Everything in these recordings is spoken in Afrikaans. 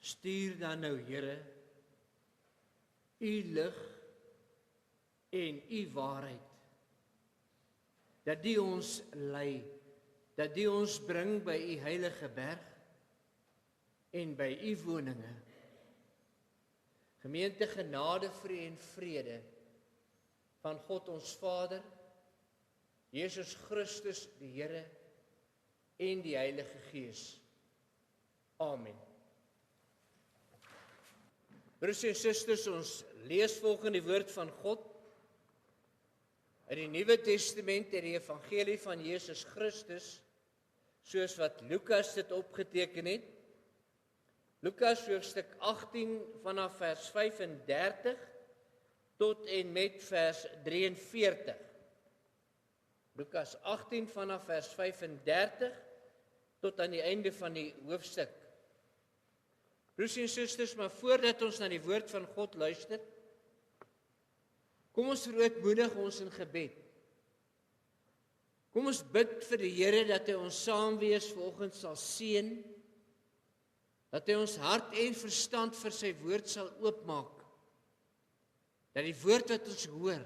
Stuur dan nou, Here, U lig en U waarheid, dat die ons lei, dat die ons bring by U heilige berg en by U woninge. Gemeente, genade, vrede van God ons Vader, Jesus Christus die Here en die Heilige Gees. Amen. Broers en susters, ons lees volgende die woord van God uit die Nuwe Testament, uit die Evangelie van Jesus Christus, soos wat Lukas dit opgeteken het. Lukas hoofstuk 18 vanaf vers 35 tot en met vers 43. Lukas 18 vanaf vers 35 tot aan die einde van die hoofstuk. Broers en susters, maar voordat ons na die woord van God luister, kom ons verootmoedig ons in gebed. Kom ons bid vir die Here dat hy ons saamwees vanoggend sal seën, dat hy ons hart en verstand vir sy woord sal oopmaak, dat die woord wat ons hoor,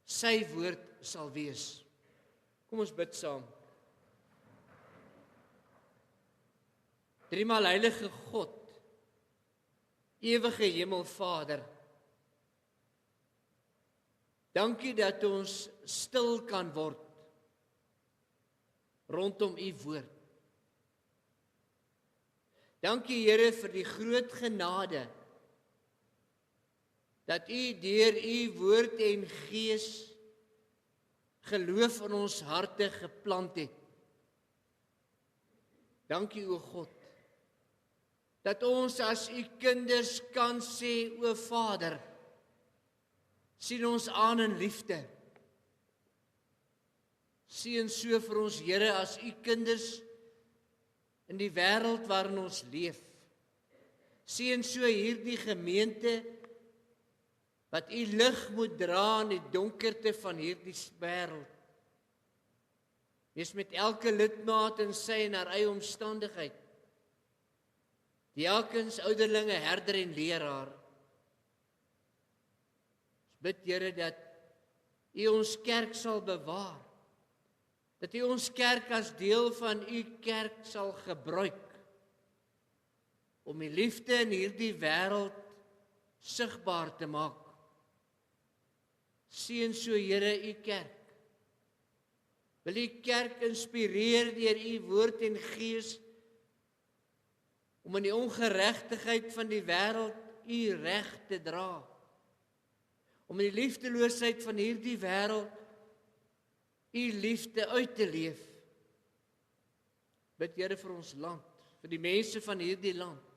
sy woord sal wees. Kom ons bid saam. Driemaal heilige God, ewige Hemelvader, dankie dat ons stil kan word rondom U woord. Dankie Here vir die groot genade dat U deur U woord en Gees geloof in ons harte geplant het. Dankie o God, dat ons as U kinders kan sê, o Vader, sien ons aan in liefde. Seën so vir ons Here as U kinders in die wêreld waarin ons leef. Seën so hierdie gemeente wat U lig moet dra in die donkerte van hierdie wêreld. Wees met elke lidmaat in sy en haar eie omstandigheid. Diakens, ouderlinge, herder en leraar. Ons bid Here dat U ons kerk sal bewaar. Dat U ons kerk as deel van U kerk sal gebruik om die liefde in hierdie wêreld sigbaar te maak. Seën so Here U kerk. Wil U kerk inspireer deur U woord en Gees om in die ongeregtigheid van die wêreld U reg te dra. Om in die liefdeloosheid van hierdie wêreld U liefde uit te leef. Bid Here vir ons land, vir die mense van hierdie land,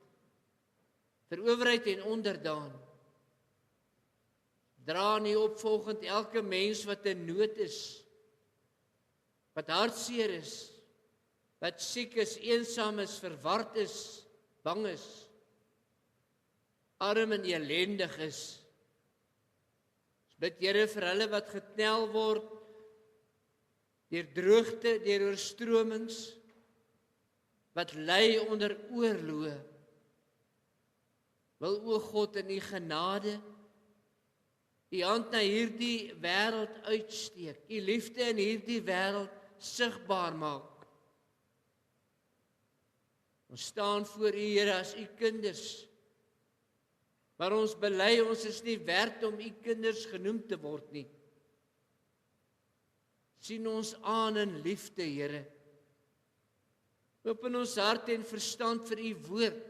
vir owerheid en onderdaan. Dra nie opvolgend elke mens wat in nood is, wat hartseer is, wat siek is, eensaam is, verward is, bang is, arm en elendig is. Ons bid Here vir hulle wat geknel word deur droogte, deur oorstromings, wat ly onder oorloë. Wil o God in U genade U hand na hierdie wêreld uitsteek, U liefde in hierdie wêreld sigbaar maak. Ons staan voor U Here as U kinders, maar ons bely ons is nie werd om U kinders genoem te word nie. Sien ons aan in liefde, Here. Open ons hart en verstand vir U woord.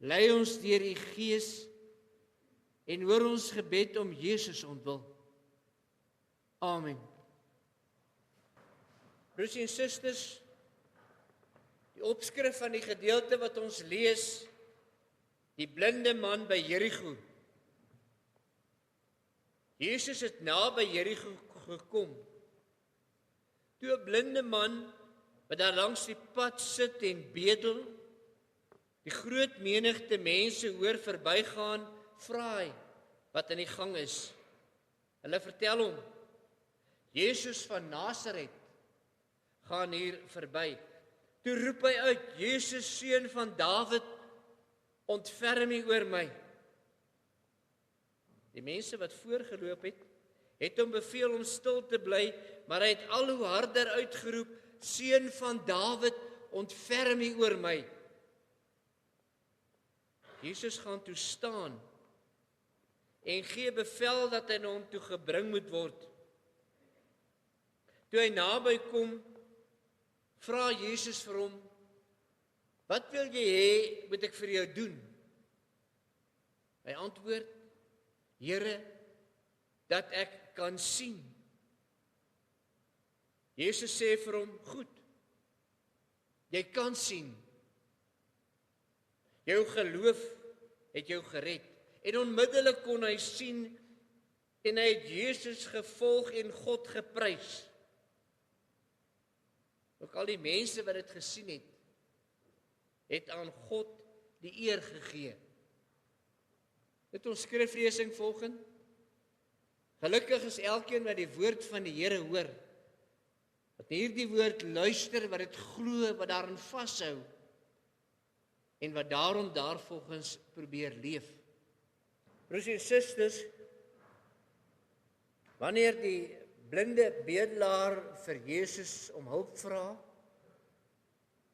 Lei ons deur U Gees en hoor ons gebed om Jesus ontwil. Amen. Broers en susters, die opskrif van die gedeelte wat ons lees, die blinde man by Jerigo. Jesus het naby Jerigo gekom. Toe 'n blinde man wat daar langs die pad sit en bedel, die groot menigte mense hoor verbygaan, vra hy wat aan die gang is. Hulle vertel hom, Jesus van Nasaret gaan hier verby. Toe roep hy uit, Jesus, seun van Dawid, ontferm U oor my. Die mense wat voorgeloop het hom beveel om stil te bly, maar hy het al hoe harder uitgeroep, seun van Dawid, ontferm U oor my. Jesus gaan toe staan en gee bevel dat hy na hom toe gebring moet word. Toe hy naby kom, vra Jesus vir hom, wat wil jy hê, moet ek vir jou doen? Hy antwoord, Here, dat ek kan sien. Jesus sê vir hom, goed, jy kan sien. Jou geloof het jou gered. En onmiddellik kon hy sien en hy het Jesus gevolg en God geprys. Ook al die mense wat dit gesien het aan God die eer gegee. Dit ons skriflesing volgend. Gelukkig is elkeen wat die woord van die Here hoor, wat hierdie woord luister, wat dit glo, wat daarin vashou en wat daarom daarvolgens probeer leef. Broers en susters, wanneer die blinde bedelaar vir Jesus om hulp vra,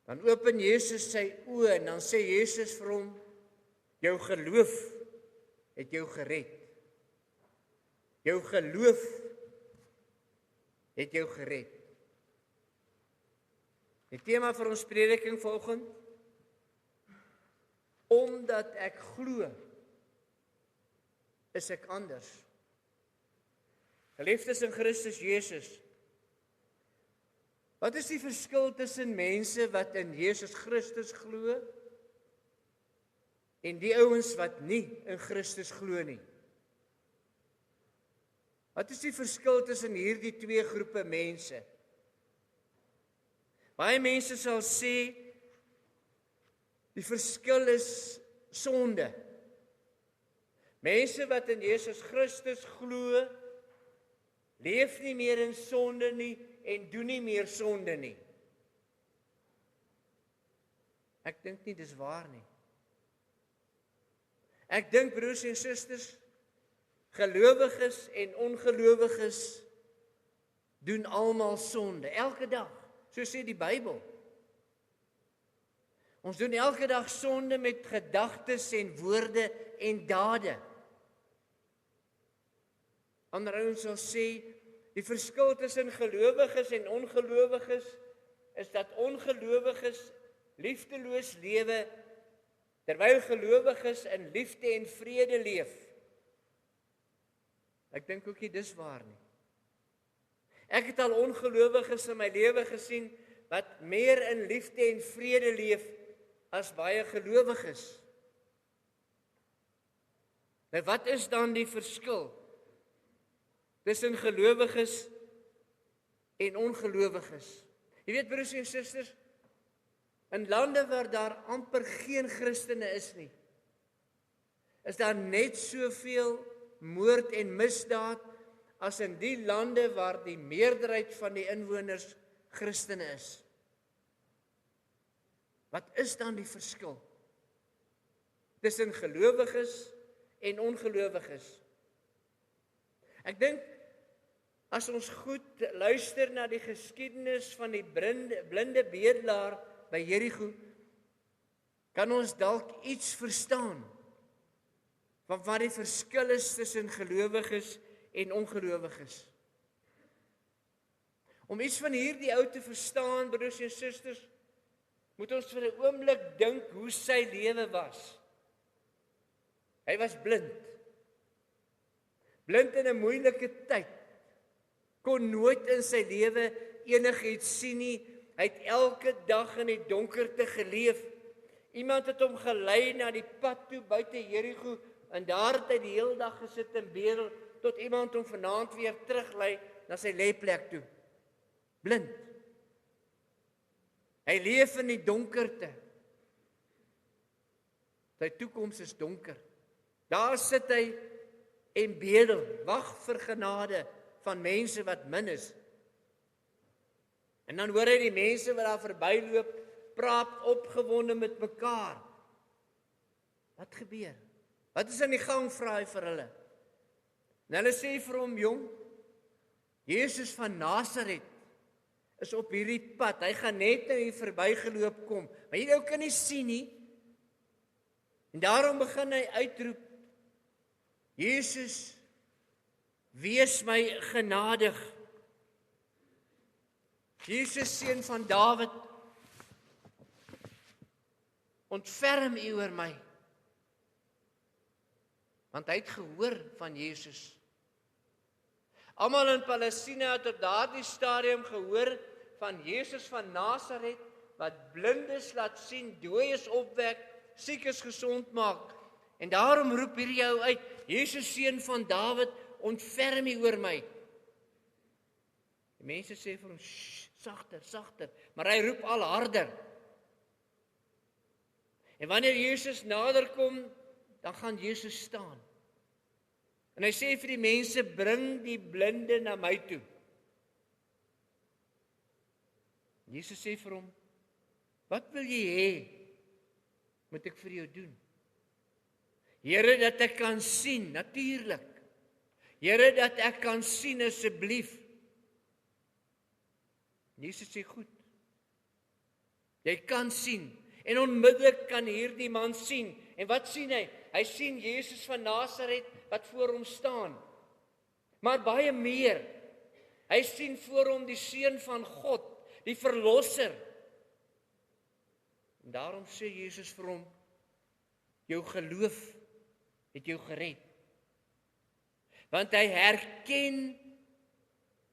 dan open Jesus sy oë en dan sê Jesus vir hom, jou geloof het jou gered. Jou geloof het jou gered. Die tema vir ons prediking vanoggend, omdat ek glo, is ek anders. Geliefdes in Christus Jesus, wat is die verskil tussen mense wat in Jesus Christus glo en die ouens wat nie in Christus glo nie? Wat is die verskil tussen hierdie twee groepe mense? Baie mense sal sê, die verskil is sonde. Mense wat in Jesus Christus glo, leef nie meer in sonde nie en doen nie meer sonde nie. Ek dink nie dis waar nie. Ek dink, broers en susters, gelowiges en ongelowiges doen almal sonde, elke dag, so sê die Bybel. Ons doen elke dag sonde met gedagtes en woorde en dade. Ander ouens sal sê, die verskil tussen gelowiges en ongelowiges is dat ongelowiges liefdeloos lewe, terwyl gelowiges in liefde en vrede leef. Ek dink ook nie dis waar nie. Ek het al ongelowiges in my lewe gesien wat meer in liefde en vrede leef as baie gelowiges. Nou wat is dan die verskil tussen gelowiges en ongelowiges? Jy weet, broers en susters, in lande waar daar amper geen Christene is nie, is daar net soveel moord en misdaad as in die lande waar die meerderheid van die inwoners Christene is. Wat is dan die verskil tussen gelowiges en ongelowiges? Ek dink, as ons goed luister na die geskiedenis van die blinde bedelaar by Jerigo, kan ons dalk iets verstaan van wat die verskil is tussen gelowiges en ongelowiges. Om iets van hierdie ou te verstaan, broers en susters, moet ons vir 'n oomblik dink hoe sy lewe was. Hy was blind. Blind in 'n moeilike tyd. Kon nooit in sy lewe enigiets sien nie. Hy het elke dag in die donkerte geleef. Iemand het hom gelei na die pad toe buite Jerigo en daar het hy die hele dag gesit en bedel tot iemand hom vanaand weer teruglei na sy lêplek toe. Blind. Hy leef in die donkerte. Sy toekoms is donker. Daar sit hy en bedel, wag vir genade van mense wat min is. En dan hoor hy die mense wat daar verbyloop, praat opgewonde met mekaar. Wat gebeur? Wat is aan die gang, vra hy vir hulle. En hulle sê vir hom, jong, Jesus van Nasaret is op hierdie pad. Hy gaan net nou hier verbygeloop kom. Maar jy kan nie sien nie. En daarom begin hy uitroep, Jesus, wees my genadig. Jesus, seun van Dawid, ontferm U oor my. Want hy het gehoor van Jesus. Almal in Palestina het op daardie stadium gehoor van Jesus van Nasaret, wat blindes laat sien, dooies opwek, siekes gesond maak. En daarom roep hierdie ou uit, Jesus, seun van Dawid, ontferm U oor my. Die mense sê vir hom, sagter, sagter, maar hy roep al harder. En wanneer Jesus nader kom, dan gaan Jesus staan. En hy sê vir die mense, bring die blinde na my toe. Jesus sê vir hom, wat wil jy hê, moet ek vir jou doen? Here, dat ek kan sien, natuurlik. Here, dat ek kan sien, asseblief. Jesus sê, goed. Jy kan sien. En onmiddellik kan hierdie man sien. En wat sien hy? Hy sien Jesus van Nasaret wat voor hom staan. Maar baie meer. Hy sien voor hom die Seun van God, die Verlosser. En daarom sê Jesus vir hom, jou geloof het jou gered. Want hy herken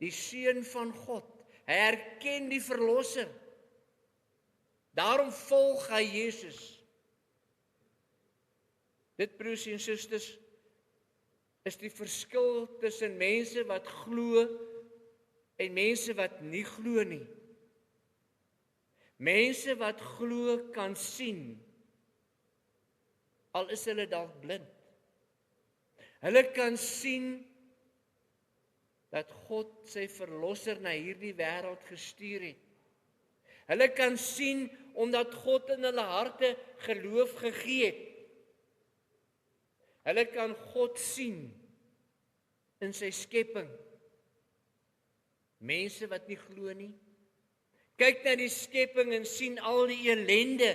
die Seun van God. Hy herken die Verlosser. Daarom volg hy Jesus. Dit, broers en susters, is die verskil tussen mense wat glo en mense wat nie glo nie. Mense wat glo kan sien, al is hulle dalk blind. Hulle kan sien dat God sy Verlosser na hierdie wêreld gestuur het. Hulle kan sien omdat God in hulle harte geloof gegee het. Hulle kan God sien in sy skepping. Mense wat nie glo nie, kyk na die skepping en sien al die ellende,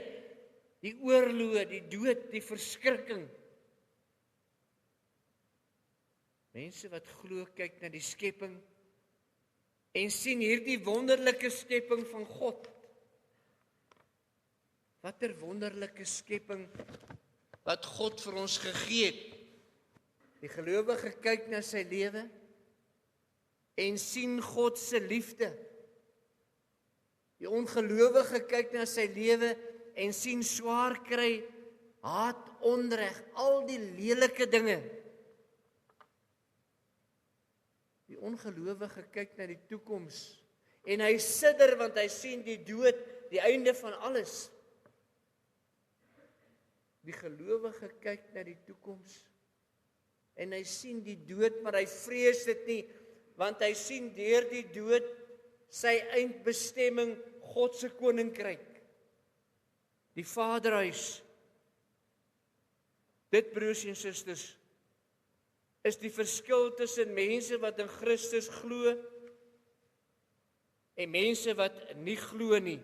die oorloë, die dood, die verskrikking. Mense wat glo, kyk na die skepping en sien hierdie wonderlike skepping van God. Watter wonderlike skepping wat God vir ons gegee het. Die gelowige kyk na sy lewe en sien God se liefde. Die ongelowige kyk na sy lewe en sien swaar kry, haat, onreg, al die lelike dinge. Die ongelowige kyk na die toekoms en hy sidder want hy sien die dood, die einde van alles. Die gelowige kyk na die toekoms en hy sien die dood, maar hy vrees dit nie, want hy sien deur die dood sy eindbestemming, God se koninkryk, die Vaderhuis. Dit, broers en susters, is die verskil tussen mense wat in Christus glo en mense wat nie glo nie.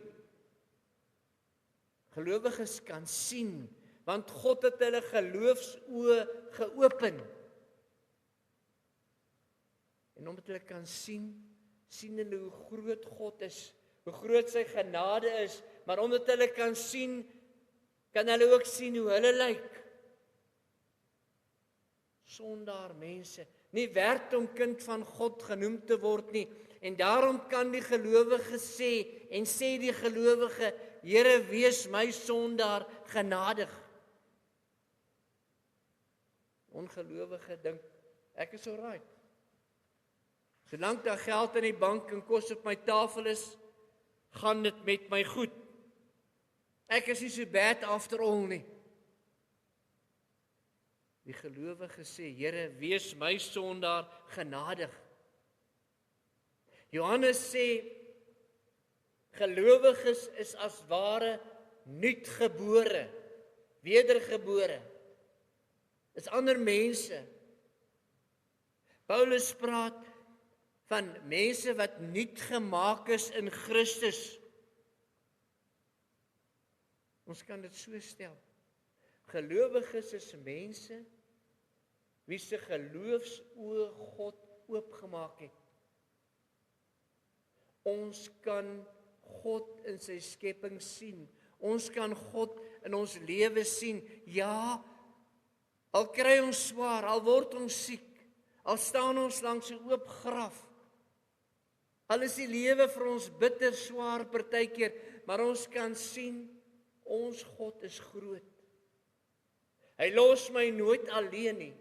Gelowiges kan sien, want God het hulle geloofsoë geopen. En omdat hulle kan sien hulle hoe groot God is, hoe groot sy genade is, maar omdat hulle kan sien, kan hulle ook sien hoe hulle lyk. Sondaar mense, nie werd om kind van God genoem te word nie, en daarom kan die gelowige sê, en sê die gelowige, Here, wees my sondaar genadig. Ongelowige dink, ek is alright. Solank daar geld in die bank en kos op my tafel is, gaan dit met my goed. Ek is nie so bad after all nie. Die gelowige sê, Here, wees my sondaar genadig. Johannes sê, Gelowiges is as ware nuutgebore, wedergebore. Dis ander mense. Paulus praat van mense wat nuut gemaak is in Christus. Ons kan dit so stel. Gelowiges is mense wie se geloofsoë God oopgemaak het. Ons kan God in sy skepping sien. Ons kan God in ons lewe sien. Ja, al kry ons swaar, al word ons siek, al staan ons langs 'n oop graf. Al is die lewe vir ons bitter swaar partykeer, maar ons kan sien, ons God is groot. Hy los my nooit alleen nie.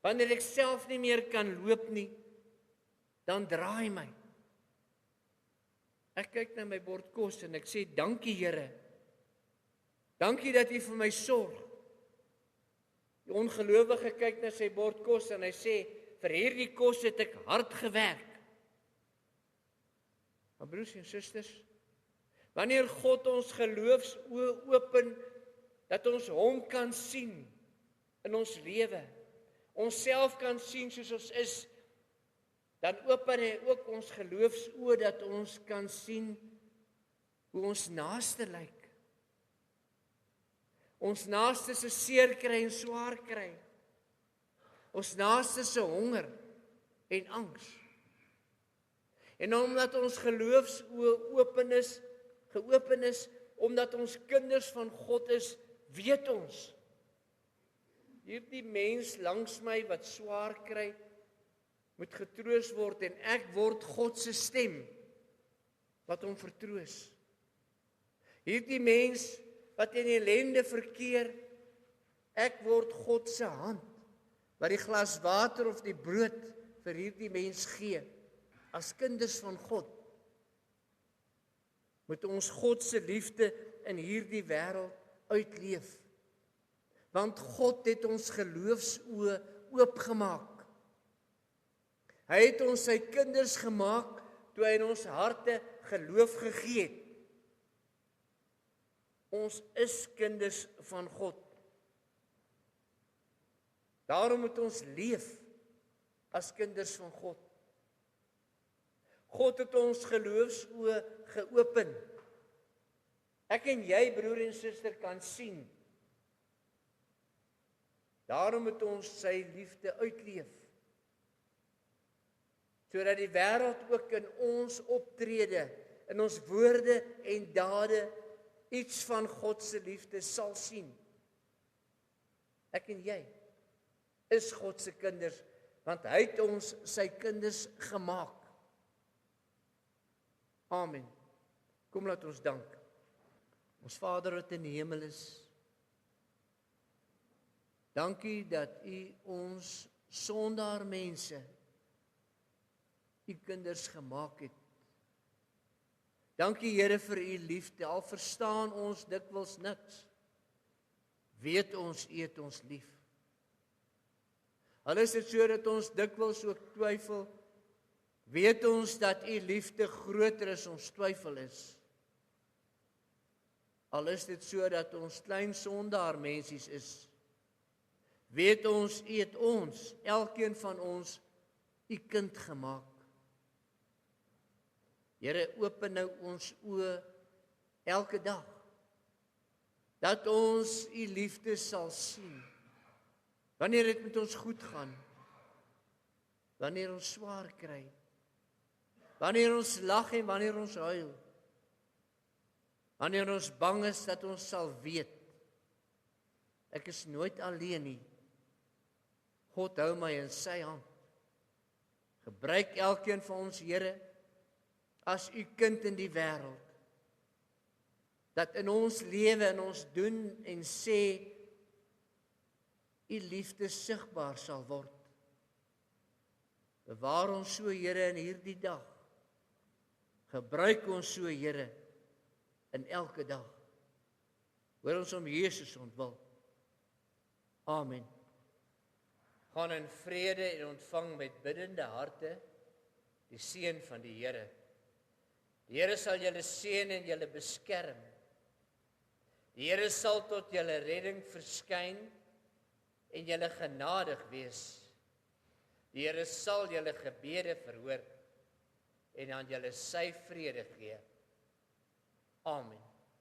Wanneer ek self nie meer kan loop nie, dan draai my. Ek kyk na my bord kos en ek sê, dankie Here. Dankie dat U vir my sorg. Die ongelowige kyk na sy bord kos en hy sê, vir hierdie kos het ek hard gewerk. Maar broers en susters, wanneer God ons geloofsoë open, dat ons hom kan sien in ons lewe, onsself kan sien soos ons is, dan open hy ook ons geloofsoë dat ons kan sien hoe ons naaste lyk. Ons naaste se seer kry en swaar kry. Ons naaste se honger en angs. En omdat ons geloofsoë geopen is, omdat ons kinders van God is, weet ons, hierdie mens langs my wat swaar kry, moet getroos word en ek word God se stem wat hom vertroos. Hierdie mens wat in ellende verkeer, ek word God se hand wat die glas water of die brood vir hierdie mens gee. As kinders van God moet ons God se liefde in hierdie wêreld uitleef. Want God het ons geloofsoë oopgemaak. Hy het ons sy kinders gemaak toe hy in ons harte geloof gegee het. Ons is kinders van God. Daarom moet ons leef as kinders van God. God het ons geloofsoë geopen. Ek en jy, broer en suster, kan sien. Daarom moet ons sy liefde uitleef. Sodat die wêreld ook in ons optrede, in ons woorde en dade iets van God se liefde sal sien. Ek en jy is God se kinders, want hy het ons sy kinders gemaak. Amen. Kom laat ons dank. Ons Vader wat in die hemel is, dankie dat U ons sondaar mense, U kinders gemaak het. Dankie Here vir U liefde, al verstaan ons dikwels niks. Weet ons U het ons lief. Al is dit so dat ons dikwels ook twyfel, weet ons dat U liefde groter as ons twyfel is. Al is dit so dat ons klein sondaar mensies is, weet ons U het ons, elkeen van ons, U kind gemaak. Here, open nou ons oë elke dag, dat ons U liefde sal sien, wanneer dit met ons goed gaan, wanneer ons swaar kry, wanneer ons lag en wanneer ons huil, wanneer ons bang is dat ons sal weet, ek is nooit alleen nie, God hou my in sy hand. Gebruik elkeen van ons, Here, as U kind in die wêreld, dat in ons lewe en ons doen en sê, U liefde sigbaar sal word. Bewaar ons so, Here, in hierdie dag. Gebruik ons so, Here, in elke dag. Hoor ons om Jesus ontwil. Amen. Gaan in vrede en ontvang met biddende harte die seën van die Here. Die Here sal julle seën en julle beskerm. Die Here sal tot julle redding verskyn en julle genadig wees. Die Here sal julle gebede verhoor en aan julle sy vrede gee. Amen.